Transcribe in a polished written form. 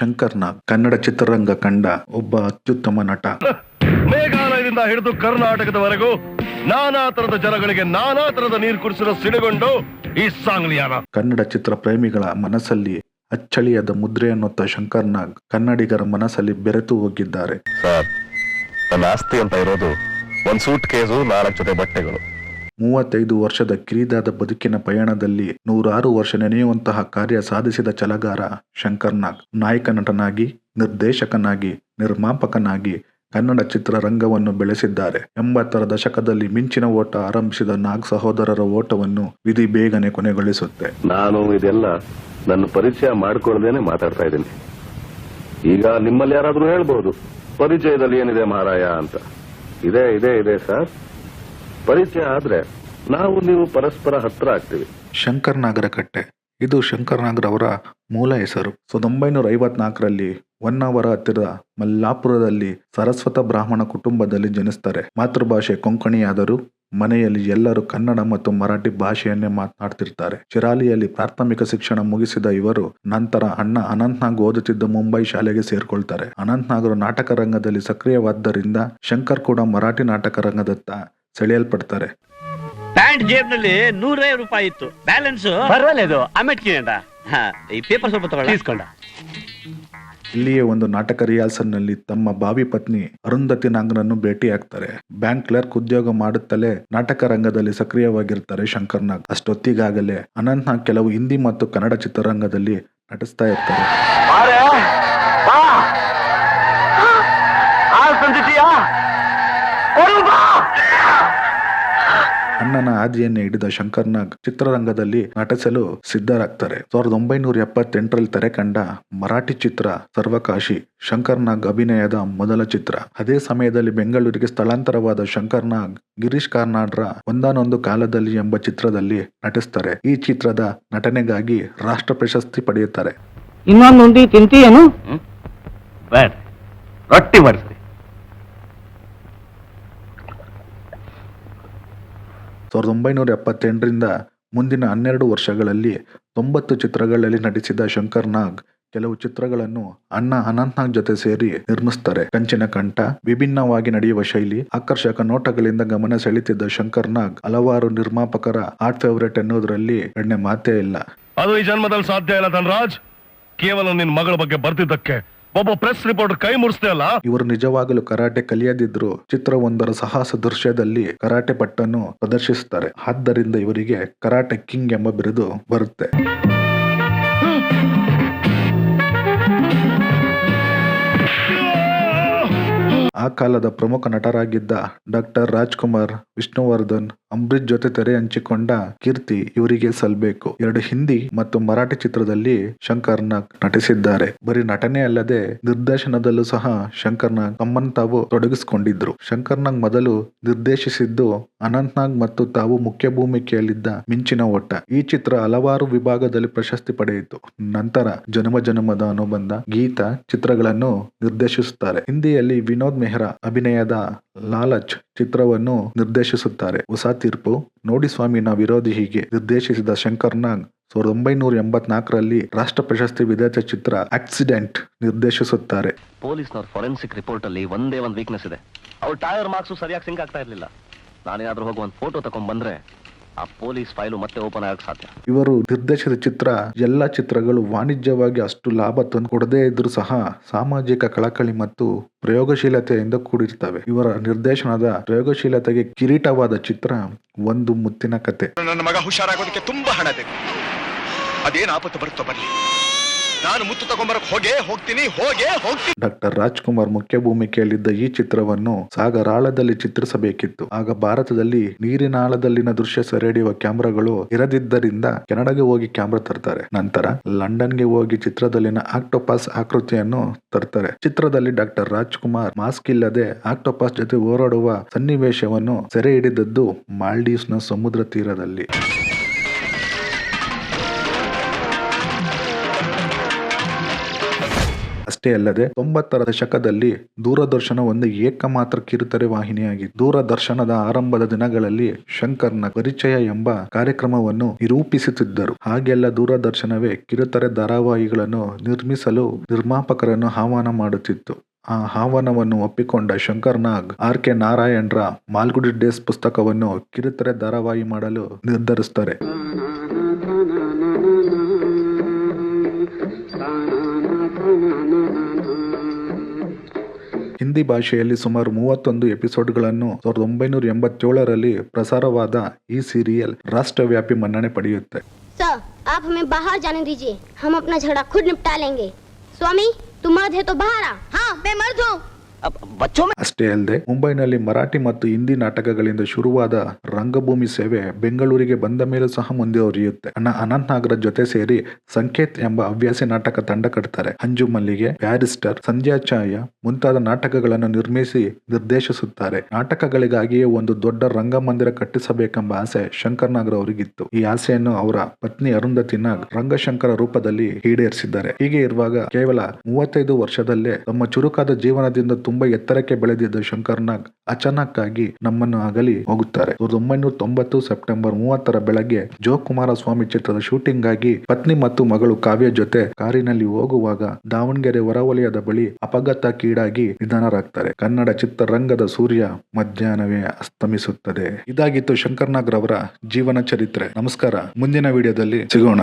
ಶಂಕರ್ ನಾಗ್ ಕನ್ನಡ ಚಿತ್ರರಂಗ ಕಂಡ ಒಬ್ಬ ಅತ್ಯುತ್ತಮ ನಟ. ಮೇಘಾಲಯದಿಂದ ಹಿಡಿದು ಕರ್ನಾಟಕದವರೆಗೂ ನಾನಾ ತರದ ಜನಗಳಿಗೆ ನಾನಾ ತರದ ನೀರು ಕುಡಿಸಿರೋ ಸಿಡಿಗೊಂಡು ಈ ಸಾಂಗ್ಲಿಯಾನ. ಕನ್ನಡ ಚಿತ್ರ ಪ್ರೇಮಿಗಳ ಮನಸ್ಸಲ್ಲಿ ಅಚ್ಚಳಿಯದ ಮುದ್ರೆಯನ್ನೊತ್ತ ಶಂಕರ್ ನಾಗ್ ಕನ್ನಡಿಗರ ಮನಸ್ಸಲ್ಲಿ ಬೆರೆತು ಹೋಗಿದ್ದಾರೆ. ಸರ್, ನನ್ನ ಆಸ್ತಿ ಅಂತ ಇರೋದು ಒಂದ್ ಸೂಟ್ ಕೇಸು, 4 ಜೊತೆ ಬಟ್ಟೆಗಳು. 35 ವರ್ಷದ ಕಿರಿದಾದ ಬದುಕಿನ ಪಯಣದಲ್ಲಿ 106 ವರ್ಷ ನೆನೆಯುವಂತಹ ಕಾರ್ಯ ಸಾಧಿಸಿದ ಛಲಗಾರ ಶಂಕರ್ ನಾಗ್ ನಾಯಕ ನಟನಾಗಿ, ನಿರ್ದೇಶಕನಾಗಿ, ನಿರ್ಮಾಪಕನಾಗಿ ಕನ್ನಡ ಚಿತ್ರರಂಗವನ್ನು ಬೆಳೆಸಿದ್ದಾರೆ. 80ರ ದಶಕದಲ್ಲಿ ಮಿಂಚಿನ ಓಟ ಆರಂಭಿಸಿದ ನಾಗ್ ಸಹೋದರರ ಓಟವನ್ನು ವಿಧಿ ಬೇಗನೆ ಕೊನೆಗೊಳಿಸುತ್ತೆ. ನಾನು ಇದೆಲ್ಲ ನನ್ನ ಪರಿಚಯ ಮಾಡ್ಕೊಳ್ದೇನೆ ಮಾತಾಡ್ತಾ ಇದ್ದೀನಿ. ಈಗ ನಿಮ್ಮಲ್ಲಿ ಯಾರಾದ್ರೂ ಹೇಳ್ಬಹುದು, ಪರಿಚಯದಲ್ಲಿ ಏನಿದೆ ಮಹಾರಾಯ ಅಂತ. ಇದೆ ಇದೆ ಇದೆ ಸರ್, ಪರಿಚಯ ಆದ್ರೆ ನಾವು ನೀವು ಪರಸ್ಪರ ಹತ್ರ ಆಗ್ತೀವಿ. ಶಂಕರ್ ನಾಗರ ಕಟ್ಟೆ ಇದು ಶಂಕರ್ ನಾಗ್ರವರ ಮೂಲ ಹೆಸರು. 1954ರಲ್ಲಿ ಹೊನ್ನಾವರ ಹತ್ತಿರ ಮಲ್ಲಾಪುರದಲ್ಲಿ ಸರಸ್ವತ ಬ್ರಾಹ್ಮಣ ಕುಟುಂಬದಲ್ಲಿ ಜನಿಸ್ತಾರೆ. ಮಾತೃಭಾಷೆ ಕೊಂಕಣಿಯಾದರೂ ಮನೆಯಲ್ಲಿ ಎಲ್ಲರೂ ಕನ್ನಡ ಮತ್ತು ಮರಾಠಿ ಭಾಷೆಯನ್ನೇ ಮಾತನಾಡ್ತಿರ್ತಾರೆ. ಚಿರಾಲಿಯಲ್ಲಿ ಪ್ರಾಥಮಿಕ ಶಿಕ್ಷಣ ಮುಗಿಸಿದ ಇವರು ನಂತರ ಅಣ್ಣ ಅನಂತ್ನಾಗ್ ಓದುತ್ತಿದ್ದ ಮುಂಬೈ ಶಾಲೆಗೆ ಸೇರ್ಕೊಳ್ತಾರೆ. ಅನಂತ್ನಾಗರು ನಾಟಕ ರಂಗದಲ್ಲಿ ಸಕ್ರಿಯವಾದ್ದರಿಂದ ಶಂಕರ್ ಕೂಡ ಮರಾಠಿ ನಾಟಕ ರಂಗದತ್ತ ಸೆಳೆಯಲ್ಪಡ್ತಾರೆ. ಪ್ಯಾಂಟ್ ಜೇಬ್ನಲ್ಲಿ 150 ರೂಪಾಯಿ ಇತ್ತು, ಬ್ಯಾಲೆನ್ಸ್ ಪರವಾಗಿಲ್ಲ. ಅಮೆಟ್ಕಿಂಡ ಈ ಪೇಪರ್ ಸ್ವಲ್ಪ ತಗೊಳ್ಳಿ ಇಸ್ಕೊಂಡ. ಇಲ್ಲಿಯೇ ಒಂದು ನಾಟಕ ರಿಹರ್ಸಲ್ನಲ್ಲಿ ತಮ್ಮ ಭಾವಿ ಪತ್ನಿ ಅರುಂಧತಿ ನಾಗ್ರನ್ನು ಭೇಟಿಯಾಗ್ತಾರೆ. ಬ್ಯಾಂಕ್ ಕ್ಲರ್ಕ್ ಉದ್ಯೋಗ ಮಾಡುತ್ತಲೇ ನಾಟಕ ರಂಗದಲ್ಲಿ ಸಕ್ರಿಯವಾಗಿರ್ತಾರೆ ಶಂಕರ್ ನಾಗ್. ಅಷ್ಟೊತ್ತಿಗಾಗಲೇ ಅನಂತ್ ನಾಗ್ ಕೆಲವು ಹಿಂದಿ ಮತ್ತು ಕನ್ನಡ ಚಿತ್ರರಂಗದಲ್ಲಿ ನಟಿಸ್ತಾ ಇರ್ತಾರೆ. ಅಣ್ಣನ ಹಾದಿಯನ್ನೇ ಹಿಡಿದ ಶಂಕರ್ ನಾಗ್ ಚಿತ್ರರಂಗದಲ್ಲಿ ನಟಿಸಲು ಸಿದ್ಧರಾಗ್ತಾರೆ. 1978ರಲ್ಲಿ ತೆರೆ ಕಂಡ ಮರಾಠಿ ಚಿತ್ರ ಸರ್ವಕಾಶಿ ಶಂಕರ್ ನಾಗ್ ಅಭಿನಯದ ಮೊದಲ ಚಿತ್ರ. ಅದೇ ಸಮಯದಲ್ಲಿ ಬೆಂಗಳೂರಿಗೆ ಸ್ಥಳಾಂತರವಾದ ಶಂಕರ್ ನಾಗ್ ಗಿರೀಶ್ ಕಾರ್ನಾಡ್ರ ಒಂದಾನೊಂದು ಕಾಲದಲ್ಲಿ ಎಂಬ ಚಿತ್ರದಲ್ಲಿ ನಟಿಸ್ತಾರೆ. ಈ ಚಿತ್ರದ ನಟನೆಗಾಗಿ ರಾಷ್ಟ್ರ ಪ್ರಶಸ್ತಿ ಪಡೆಯುತ್ತಾರೆ. ಇನ್ನೊಂದು ತಿಂತೀಯೇನು? ರೊಟ್ಟಿ ಬರ್ಸಿ. 1978ರಿಂದ ಮುಂದಿನ 12 ವರ್ಷಗಳಲ್ಲಿ 90 ಚಿತ್ರಗಳಲ್ಲಿ ನಟಿಸಿದ ಶಂಕರ್ ನಾಗ್ ಕೆಲವು ಚಿತ್ರಗಳನ್ನು ಅಣ್ಣ ಅನಂತ್ ನಾಗ್ ಜೊತೆ ಸೇರಿ ನಿರ್ಮಿಸ್ತಾರೆ. ಕಂಚಿನ ಕಂಠ ವಿಭಿನ್ನವಾಗಿ ನಡೆಯುವ ಶೈಲಿ, ಆಕರ್ಷಕ ನೋಟಗಳಿಂದ ಗಮನ ಸೆಳೆತಿದ್ದ ಶಂಕರ್ ನಾಗ್ ಹಲವಾರು ನಿರ್ಮಾಪಕರ ಆರ್ಟ್ ಫೇವರೇಟ್ ಎನ್ನುವುದರಲ್ಲಿ ಎಣ್ಣೆ ಮಾತೇ ಇಲ್ಲ. ಅದು ಈ ಜನ್ಮದಲ್ಲಿ ಸಾಧ್ಯ ಇಲ್ಲ ಧನರಾಜ್. ಕೇವಲ ನಿನ್ ಮಗಳ ಬಗ್ಗೆ ಬರ್ತಿದ್ದಕ್ಕೆ ಒಬ್ಬ ಪ್ರೆಸ್ ರಿಪೋರ್ಟರ್ ಕೈ ಮುರಿಸ್ತೇ ಅಲ್ಲ. ಇವರು ನಿಜವಾಗಲೂ ಕರಾಟೆ ಕಲಿಯದಿದ್ರು ಚಿತ್ರವೊಂದರ ಸಾಹಸ ದೃಶ್ಯದಲ್ಲಿ ಕರಾಟೆ ಪಟ್ಟನ್ನು ಪ್ರದರ್ಶಿಸುತ್ತಾರೆ. ಆದ್ದರಿಂದ ಇವರಿಗೆ ಕರಾಟೆ ಕಿಂಗ್ ಎಂಬ ಬಿರುದು ಬರುತ್ತೆ. ಆ ಕಾಲದ ಪ್ರಮುಖ ನಟರಾಗಿದ್ದ ಡಾಕ್ಟರ್ ರಾಜ್ಕುಮಾರ್, ವಿಷ್ಣುವರ್ಧನ್, ಅಂಬರೀಶ್ ಜೊತೆ ತೆರೆ ಹಂಚಿಕೊಂಡ ಕೀರ್ತಿ ಇವರಿಗೆ ಸಲ್ಬೇಕು. 2 ಹಿಂದಿ ಮತ್ತು ಮರಾಠಿ ಚಿತ್ರದಲ್ಲಿ ಶಂಕರ್ ನಾಗ್ ನಟಿಸಿದ್ದಾರೆ. ಬರೀ ನಟನೆ ಅಲ್ಲದೆ ನಿರ್ದೇಶನದಲ್ಲೂ ಸಹ ಶಂಕರ್ ನಾಗ್ ತಮ್ಮನ್ನು ತಾವು ತೊಡಗಿಸಿಕೊಂಡಿದ್ರು. ಶಂಕರ್ ನಾಗ್ ಮೊದಲು ನಿರ್ದೇಶಿಸಿದ್ದು ಅನಂತ್ ನಾಗ್ ಮತ್ತು ತಾವು ಮುಖ್ಯ ಭೂಮಿಕೆಯಲ್ಲಿದ್ದ ಮಿಂಚಿನ ಓಟ. ಈ ಚಿತ್ರ ಹಲವಾರು ವಿಭಾಗದಲ್ಲಿ ಪ್ರಶಸ್ತಿ ಪಡೆಯಿತು. ನಂತರ ಜನ್ಮ ಜನ್ಮದ ಅನುಬಂಧ, ಗೀತ ಚಿತ್ರಗಳನ್ನು ನಿರ್ದೇಶಿಸುತ್ತಾರೆ. ಹಿಂದಿಯಲ್ಲಿ ವಿನೋದ್ ಮೆಹ್ರಾ ಅಭಿನಯದ ಲಾಲಚ್ ಚಿತ್ರವನ್ನು ನಿರ್ದೇಶಿಸುತ್ತಾರೆ. ಹೊಸ ತೀರ್ಪು, ನೋಡಿ ಸ್ವಾಮಿ ನಾ ವಿರೋಧಿ ಹೀಗೆ ನಿರ್ದೇಶಿಸಿದ ಶಂಕರ್ ನಾಗ್ 1984ರಲ್ಲಿ ರಾಷ್ಟ್ರ ಪ್ರಶಸ್ತಿ ವಿಜೇತ ಚಿತ್ರ ಆಕ್ಸಿಡೆಂಟ್ ನಿರ್ದೇಶಿಸುತ್ತಾರೆ. ಪೊಲೀಸ್ನವ್ರ ಫಾರೆನ್ಸಿಕ್ ರಿಪೋರ್ಟ್ ಅಲ್ಲಿ ಒಂದೇ ಒಂದು ವೀಕ್ನೆಸ್ ಇದೆ. ಅವ್ರ ಟೈರ್ ಮಾರ್ಕ್ಸ್ ಸರಿಯಾಗಿ ಸಿಂಕ್ ಆಗ್ತಾ ಇರ್ಲಿಲ್ಲ. ನಾನೇನಾದ್ರೂ ಹೋಗಿ ಒಂದು ಫೋಟೋ ತಕೊಂಡ್ ಬಂದ್ರೆ ಆ ಪೊಲೀಸ್ ಫೈಲು ಮತ್ತೆ ಓಪನ್ ಆಗಕ್ಕೆ ಸಾಧ್ಯ. ಇವರು ನಿರ್ದೇಶಿಸಿದ ಚಿತ್ರ ಎಲ್ಲ ಚಿತ್ರಗಳು ವಾಣಿಜ್ಯವಾಗಿ ಅಷ್ಟು ಲಾಭ ತಂದು ಕೊಡದೇ ಇದ್ರೂ ಸಹ ಸಾಮಾಜಿಕ ಕಳಕಳಿ ಮತ್ತು ಪ್ರಯೋಗಶೀಲತೆಯಿಂದ ಕೂಡಿರ್ತವೆ. ಇವರ ನಿರ್ದೇಶನದ ಪ್ರಯೋಗಶೀಲತೆಗೆ ಕಿರೀಟವಾದ ಚಿತ್ರ ಒಂದು ಮುತ್ತಿನ ಕತೆ. ನನ್ನ ಮಗ ಹುಷಾರಾಗೋದಕ್ಕೆ ತುಂಬಾ ಹಣ ಬೇಕು. ಅದೇನು ಆಪತ್ತು ಬರುತ್ತೋ ಬರ್ಲಿ, ನಾನು ಮುತ್ತು ತಗೊಂಬರಕ್ ಹೋಗ್ತೀನಿ. ಡಾಕ್ಟರ್ ರಾಜ್ಕುಮಾರ್ ಮುಖ್ಯ ಭೂಮಿಕೆಯಲ್ಲಿದ್ದ ಈ ಚಿತ್ರವನ್ನು ಸಾಗರಾಳದಲ್ಲಿ ಚಿತ್ರಿಸಬೇಕಿತ್ತು. ಆಗ ಭಾರತದಲ್ಲಿ ನೀರಿನ ಆಳದಲ್ಲಿನ ದೃಶ್ಯ ಸೆರೆ ಹಿಡಿಯುವ ಕ್ಯಾಮೆರಾಗಳು ಇರದಿದ್ದರಿಂದ ಕೆನಡಾಗೆ ಹೋಗಿ ಕ್ಯಾಮೆರಾ ತರ್ತಾರೆ. ನಂತರ ಲಂಡನ್ಗೆ ಹೋಗಿ ಚಿತ್ರದಲ್ಲಿನ ಆಕ್ಟೋಪಸ್ ಆಕೃತಿಯನ್ನು ತರ್ತಾರೆ. ಚಿತ್ರದಲ್ಲಿ ಡಾಕ್ಟರ್ ರಾಜ್ಕುಮಾರ್ ಮಾಸ್ಕ್ ಇಲ್ಲದೆ ಆಕ್ಟೋಪಸ್ ಜೊತೆ ಹೋರಾಡುವ ಸನ್ನಿವೇಶವನ್ನು ಸೆರೆ ಹಿಡಿದದ್ದು ಮಾಲ್ಡೀವ್ಸ್ನ ಸಮುದ್ರ ತೀರದಲ್ಲಿ. ಅಷ್ಟೇ ಅಲ್ಲದೆ 90ರ ದಶಕದಲ್ಲಿ ದೂರದರ್ಶನ ಒಂದು ಏಕಮಾತ್ರ ಕಿರುತೆರೆ ವಾಹಿನಿಯಾಗಿತ್ತು. ದೂರದರ್ಶನದ ಆರಂಭದ ದಿನಗಳಲ್ಲಿ ಶಂಕರ್ನಾಗ್ ಪರಿಚಯ ಎಂಬ ಕಾರ್ಯಕ್ರಮವನ್ನು ನಿರೂಪಿಸುತ್ತಿದ್ದರು. ಹಾಗೆಲ್ಲ ದೂರದರ್ಶನವೇ ಕಿರುತೆರೆ ಧಾರಾವಾಹಿಗಳನ್ನು ನಿರ್ಮಿಸಲು ನಿರ್ಮಾಪಕರನ್ನು ಆಹ್ವಾನ ಮಾಡುತ್ತಿತ್ತು. ಆ ಆಹ್ವಾನವನ್ನು ಒಪ್ಪಿಕೊಂಡ ಶಂಕರ್ನಾಗ್ R.K. ನಾರಾಯಣ್ರ ಮಾಲ್ಗುಡಿ ಡೇಸ್ ಪುಸ್ತಕವನ್ನು ಕಿರುತೆರೆ ಧಾರಾವಾಹಿ ಮಾಡಲು ನಿರ್ಧರಿಸುತ್ತಾರೆ. ಹಿಂದಿ ಭಾಷೆಯಲ್ಲಿ ಸುಮಾರು 31 ಎಪಿಸೋಡ್ಗಳನ್ನು 1987ರಲ್ಲಿ ಪ್ರಸಾರವಾದ ಈ ಸೀರಿಯಲ್ ರಾಷ್ಟ್ರವ್ಯಾಪಿ ಮನ್ನಣೆ ಪಡೆಯುತ್ತೆ. सर, आप हमें बाहर जाने दीजिए, हम अपना झगड़ा खुद निपटा लेंगे। स्वामी, तुम मर्द है तो बाहर आ। हाँ, मैं मर्द हूँ। ಅಷ್ಟೇ ಅಲ್ಲದೆ ಮುಂಬೈನಲ್ಲಿ ಮರಾಠಿ ಮತ್ತು ಹಿಂದಿ ನಾಟಕಗಳಿಂದ ಶುರುವಾದ ರಂಗಭೂಮಿ ಸೇವೆ ಬೆಂಗಳೂರಿಗೆ ಬಂದ ಮೇಲೂ ಸಹ ಮುಂದುವರಿಯುತ್ತೆ. ಅನಂತ್ ನಾಗರ ಜೊತೆ ಸೇರಿ ಸಂಕೇತ್ ಎಂಬ ಹವ್ಯಾಸಿ ನಾಟಕ ತಂಡ ಕಟ್ತಾರೆ. ಅಂಜು ಮಲ್ಲಿಗೆ, ಬ್ಯಾರಿಸ್ಟರ್, ಸಂಧ್ಯಾ ಛಾಯ ಮುಂತಾದ ನಾಟಕಗಳನ್ನು ನಿರ್ಮಿಸಿ ನಿರ್ದೇಶಿಸುತ್ತಾರೆ. ನಾಟಕಗಳಿಗಾಗಿಯೇ ಒಂದು ದೊಡ್ಡ ರಂಗಮಂದಿರ ಕಟ್ಟಿಸಬೇಕೆಂಬ ಆಸೆ ಶಂಕರ್ನಾಗ್ ಅವರಿಗಿತ್ತು. ಈ ಆಸೆಯನ್ನು ಅವರ ಪತ್ನಿ ಅರುಂಧತಿ ನಾಗ್ ರಂಗಶಂಕರ ರೂಪದಲ್ಲಿ ಈಡೇರಿಸಿದ್ದಾರೆ. ಹೀಗೆ ಇರುವಾಗ ಕೇವಲ 35 ವರ್ಷದಲ್ಲೇ ತಮ್ಮ ಚುರುಕಾದ ಜೀವನದಿಂದ ತುಂಬಾ ಎತ್ತರಕ್ಕೆ ಬೆಳೆದಿದ್ದ ಶಂಕರ್ನಾಗ್ ಅಚಾನಕ್ ಆಗಿ ನಮ್ಮನ್ನು ಅಗಲಿ ಹೋಗುತ್ತಾರೆ. 1990 ಸೆಪ್ಟೆಂಬರ್ 30ರ ಬೆಳಗ್ಗೆ ಜೋ ಕುಮಾರಸ್ವಾಮಿ ಚಿತ್ರದ ಶೂಟಿಂಗ್ ಆಗಿ ಪತ್ನಿ ಮತ್ತು ಮಗಳು ಕಾವ್ಯ ಜೊತೆ ಕಾರಿನಲ್ಲಿ ಹೋಗುವಾಗ ದಾವಣಗೆರೆ ಹೊರವಲಯದ ಬಳಿ ಅಪಘಾತಕ್ಕೀಡಾಗಿ ನಿಧನರಾಗ್ತಾರೆ. ಕನ್ನಡ ಚಿತ್ರರಂಗದ ಸೂರ್ಯ ಮಧ್ಯಾಹ್ನವೇ ಅಸ್ತಮಿಸುತ್ತದೆ. ಇದಾಗಿತ್ತು ಶಂಕರ್ನಾಗ್ ರವರ ಜೀವನ ಚರಿತ್ರೆ. ನಮಸ್ಕಾರ. ಮುಂದಿನ ವಿಡಿಯೋದಲ್ಲಿ ಸಿಗೋಣ.